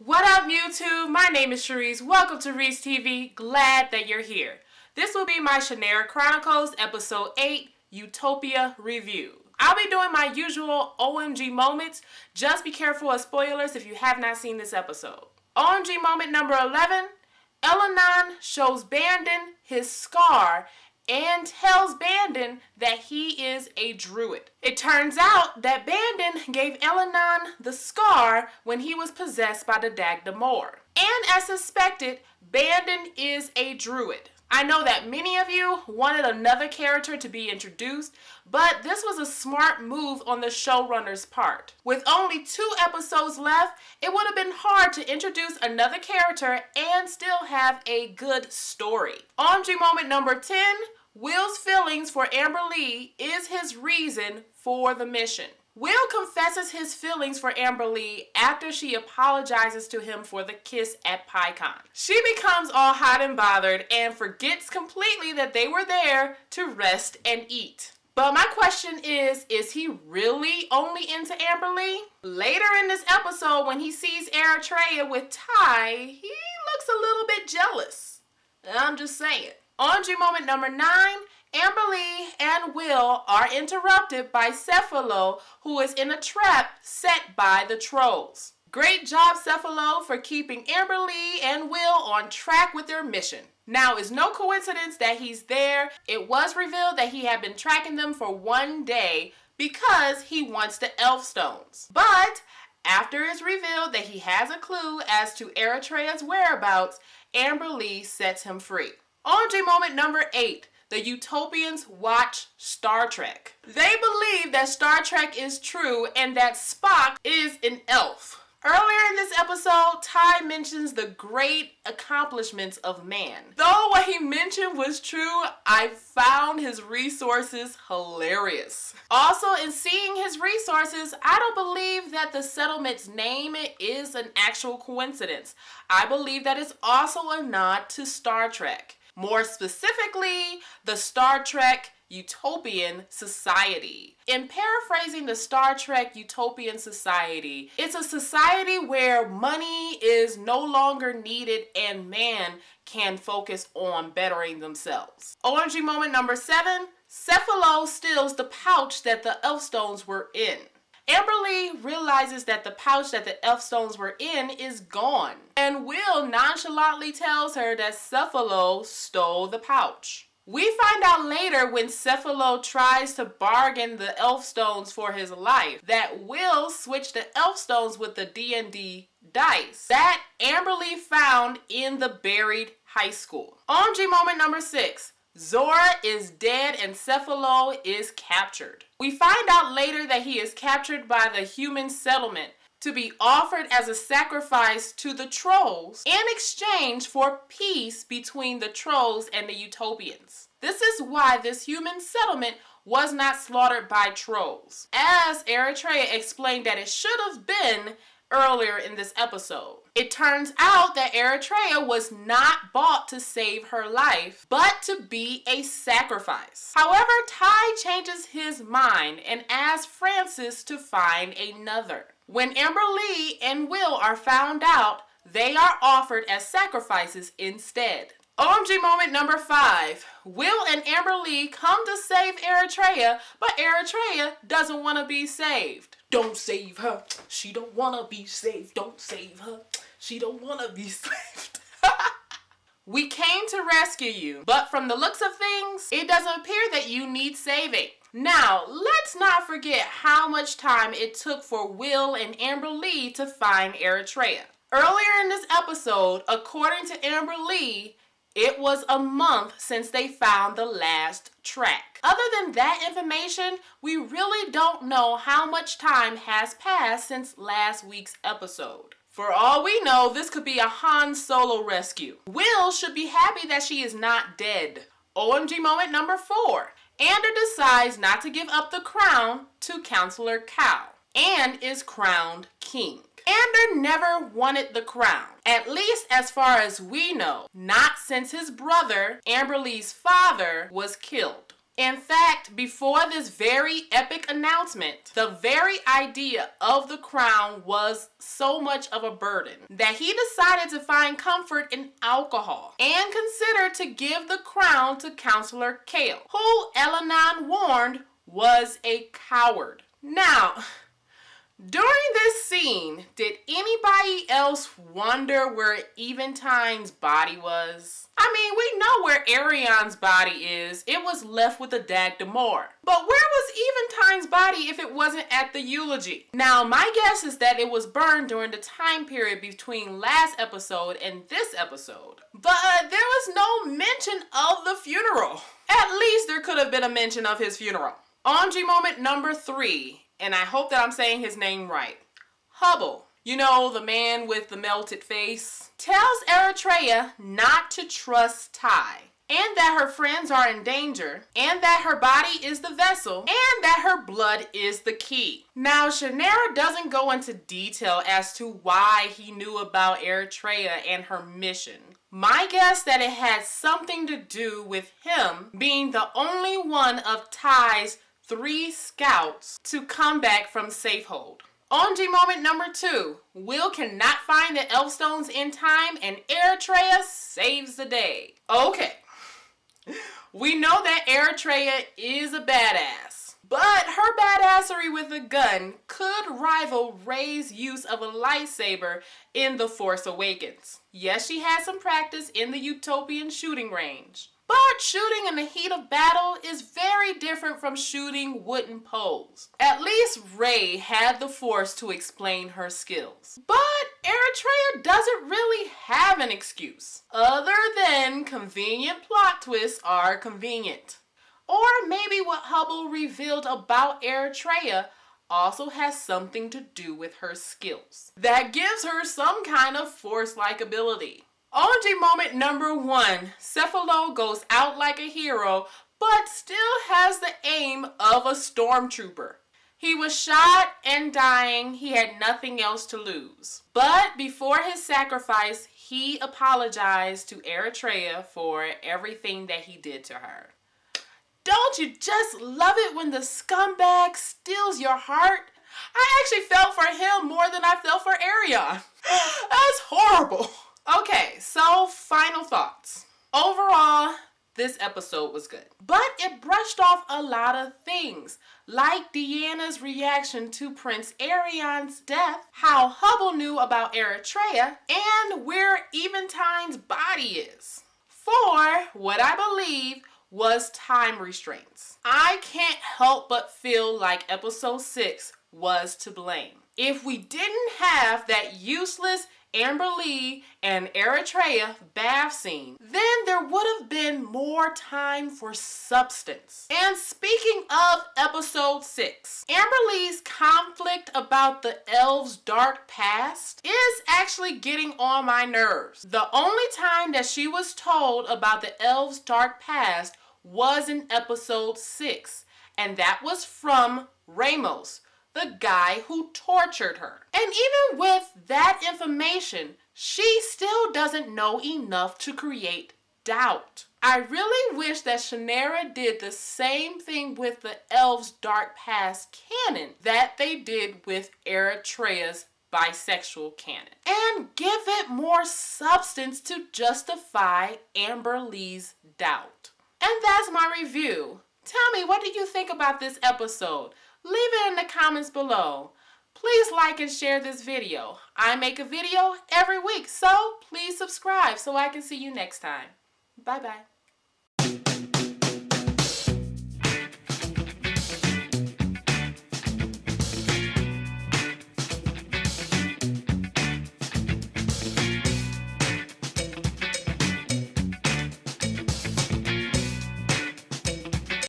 What up, YouTube? My name is Cheryce. Welcome to Rhys TV. Glad that you're here. This will be my Shannara Chronicles Episode 8 Utopia review. I'll be doing my usual OMG moments. Just be careful of spoilers if you have not seen this episode. OMG moment number 11. Allanon shows Bandon his scar and tells Bandon that he is a druid. It turns out that Bandon gave Allanon the scar when he was possessed by the Dagdamoor. And as suspected, Bandon is a druid. I know that many of you wanted another character to be introduced, but this was a smart move on the showrunner's part. With only 2 episodes left, it would have been hard to introduce another character and still have a good story. OMG moment number 10, Wil's feelings for Amberle is his reason for the mission. Will confesses his feelings for Amberle after she apologizes to him for the kiss at PyCon. She becomes all hot and bothered and forgets completely that they were there to rest and eat. But my question is he really only into Amberle? Later in this episode, when he sees Eretria with Ty, he looks a little bit jealous. I'm just saying. OMG moment number 9. Amberle and Wil are interrupted by Cephalo, who is in a trap set by the trolls. Great job, Cephalo, for keeping Amberle and Wil on track with their mission. Now, it's no coincidence that he's there. It was revealed that he had been tracking them for 1 day because he wants the elf stones. But after it's revealed that he has a clue as to Eretria's whereabouts, Amberle sets him free. OMG moment number 8. The Utopians watch Star Trek. They believe that Star Trek is true and that Spock is an elf. Earlier in this episode, Ty mentions the great accomplishments of man. Though what he mentioned was true, I found his resources hilarious. Also, in seeing his resources, I don't believe that the settlement's name is an actual coincidence. I believe that it's also a nod to Star Trek. More specifically, the Star Trek Utopian Society. In paraphrasing the Star Trek Utopian Society, it's a society where money is no longer needed and man can focus on bettering themselves. OMG moment number 7, Cephalo steals the pouch that the elf stones were in. Amberle realizes that the pouch that the elf stones were in is gone, and Wil nonchalantly tells her that Cephalo stole the pouch. We find out later when Cephalo tries to bargain the elf stones for his life that Wil switched the elf stones with the D&D dice that Amberle found in the buried high school. OMG moment number 6. Zora is dead and Cephalo is captured. We find out later that he is captured by the human settlement to be offered as a sacrifice to the trolls in exchange for peace between the trolls and the Utopians. This is why this human settlement was not slaughtered by trolls, as Eretria explained that it should have been earlier in this episode. It turns out that Eretria was not bought to save her life, but to be a sacrifice. However, Ty changes his mind and asks Francis to find another. When Amberle and Wil are found out, they are offered as sacrifices instead. OMG moment number 5. Wil and Amberle come to save Eretria, but Eretria doesn't want to be saved. Don't save her. She don't want to be saved. Don't save her. She don't want to be saved. We came to rescue you, but from the looks of things, it doesn't appear that you need saving. Now, let's not forget how much time it took for Wil and Amberle to find Eretria. Earlier in this episode, according to Amberle, it was a month since they found the last track. Other than that information, we really don't know how much time has passed since last week's episode. For all we know, this could be a Han Solo rescue. Wil should be happy that she is not dead. OMG moment number 4. Ander decides not to give up the crown to Counselor Cal and is crowned king. Ander never wanted the crown, at least as far as we know, not since his brother, Amberle's father, was killed. In fact, before this very epic announcement, the very idea of the crown was so much of a burden that he decided to find comfort in alcohol and considered to give the crown to Counselor Kale, who Allanon warned was a coward. Now, during this scene, did anybody else wonder where Eventine's body was? I mean, we know where Ariane's body is. It was left with the Dag d'Amour. But where was Eventine's body if it wasn't at the eulogy? Now, my guess is that it was burned during the time period between last episode and this episode. But there was no mention of the funeral. At least there could have been a mention of his funeral. OMG moment number 3. And I hope that I'm saying his name right. Hubble, you know, the man with the melted face, tells Eretria not to trust Ty, and that her friends are in danger, and that her body is the vessel, and that her blood is the key. Now, Shannara doesn't go into detail as to why he knew about Eretria and her mission. My guess that it had something to do with him being the only one of Ty's 3 scouts to come back from Safehold. OMG moment number 2. Wil cannot find the Elfstones in time and Eretria saves the day. Okay. We know that Eretria is a badass, but her badassery with a gun could rival Rey's use of a lightsaber in The Force Awakens. Yes, she had some practice in the Utopian shooting range. But shooting in the heat of battle is very different from shooting wooden poles. At least Rey had the Force to explain her skills. But Eretria doesn't really have an excuse, other than convenient plot twists are convenient. Or maybe what Hubble revealed about Eretria also has something to do with her skills. That gives her some kind of Force-like ability. OMG moment number 1. Cephalo goes out like a hero, but still has the aim of a stormtrooper. He was shot and dying. He had nothing else to lose. But before his sacrifice, he apologized to Eretria for everything that he did to her. Don't you just love it when the scumbag steals your heart? I actually felt for him more than I felt for Ariane. That's horrible. Okay, so final thoughts. Overall, this episode was good, but it brushed off a lot of things, like Deanna's reaction to Prince Ariane's death, how Hubble knew about Eretria, and where Eventine's body is. For what I believe was time restraints. I can't help but feel like episode 6 was to blame. If we didn't have that useless Amberle and Eretria bath scene, then there would have been more time for substance. And speaking of episode 6, Amberle's conflict about the elves' dark past is actually getting on my nerves. The only time that she was told about the elves' dark past was in episode 6, and that was from Ramos, the guy who tortured her. And even with that information, she still doesn't know enough to create doubt. I really wish that Shannara did the same thing with the elves' dark past canon that they did with Eretria's bisexual canon, and give it more substance to justify Amberle's doubt. And that's my review. Tell me, what did you think about this episode? Leave it in the comments below. Please like and share this video. I make a video every week, so please subscribe so I can see you next time. Bye-bye.